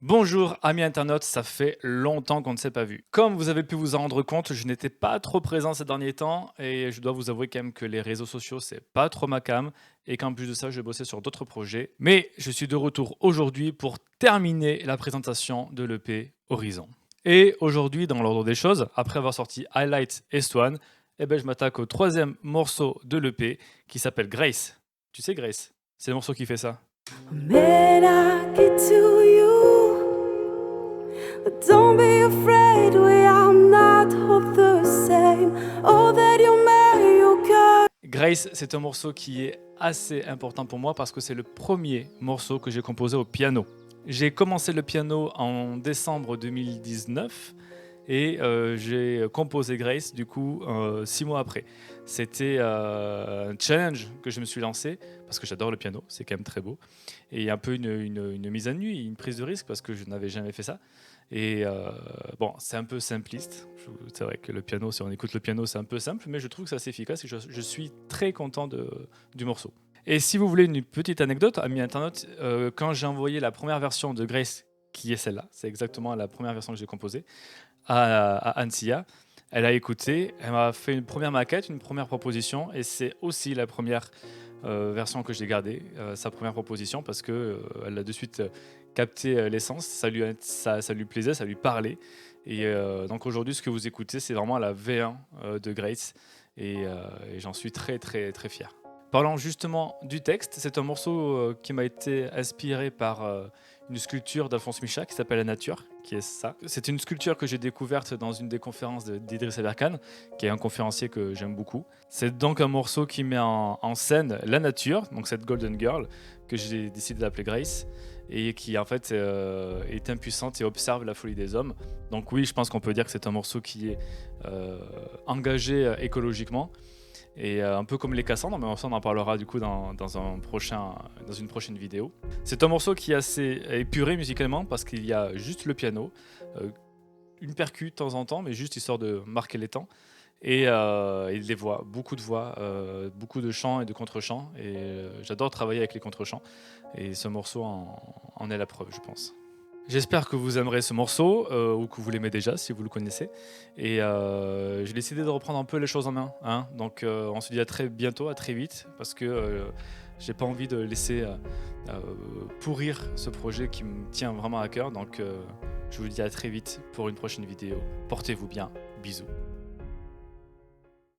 Bonjour amis internautes, ça fait longtemps qu'on ne s'est pas vu. Comme vous avez pu vous en rendre compte, je n'étais pas trop présent ces derniers temps et je dois vous avouer quand même que les réseaux sociaux c'est pas trop ma came et qu'en plus de ça je bossais sur d'autres projets. Mais je suis de retour aujourd'hui pour terminer la présentation de l'EP Horizon. Et aujourd'hui dans l'ordre des choses, après avoir sorti Highlight et Swan, je m'attaque au troisième morceau de l'EP qui s'appelle Grace. Tu sais Grace, c'est le morceau qui fait ça. May I get to you, but don't be afraid, we are not all the same. Oh, that you may, you can. Grace, c'est un morceau qui est assez important pour moi parce que c'est le premier morceau que j'ai composé au piano. J'ai commencé le piano en décembre 2019 et j'ai composé Grace du coup 6 mois après. C'était un challenge que je me suis lancé parce que j'adore le piano, c'est quand même très beau. Et un peu une mise à nu, une prise de risque parce que je n'avais jamais fait ça. Et bon, c'est un peu simpliste. C'est vrai que le piano, si on écoute le piano, c'est un peu simple, mais je trouve que c'est assez efficace et je suis très content du morceau. Et si vous voulez une petite anecdote, amis internautes, quand j'ai envoyé la première version de Grace, qui est celle-là, c'est exactement la première version que j'ai composée, à Ansia, elle a écouté, elle m'a fait une première maquette, une première proposition, et c'est aussi la première version que j'ai gardée, sa première proposition, parce qu'elle a de suite capté l'essence, ça lui plaisait, ça lui parlait. Et donc aujourd'hui, ce que vous écoutez, c'est vraiment la V1 de Grace, et j'en suis très très très fier. Parlant justement du texte, c'est un morceau qui m'a été inspiré par une sculpture d'Alphonse Micha qui s'appelle La Nature, qui est ça. C'est une sculpture que j'ai découverte dans une des conférences d'Idriss Aberkan, qui est un conférencier que j'aime beaucoup. C'est donc un morceau qui met en scène la nature, donc cette Golden Girl, que j'ai décidé d'appeler Grace, et qui en fait est impuissante et observe la folie des hommes. Donc oui, je pense qu'on peut dire que c'est un morceau qui est engagé écologiquement, et un peu comme les Cassandres, mais ça on en parlera du coup dans une prochaine vidéo. C'est un morceau qui est assez épuré musicalement parce qu'il y a juste le piano, une percu de temps en temps, mais juste histoire de marquer les temps, et des voix, beaucoup de chants et de contre-chants, et j'adore travailler avec les contre-chants, et ce morceau en est la preuve, je pense. J'espère que vous aimerez ce morceau, ou que vous l'aimez déjà si vous le connaissez. Et j'ai décidé de reprendre un peu les choses en main, hein. Donc on se dit à très bientôt, à très vite, parce que j'ai pas envie de laisser pourrir ce projet qui me tient vraiment à cœur. Donc je vous dis à très vite pour une prochaine vidéo. Portez-vous bien, bisous.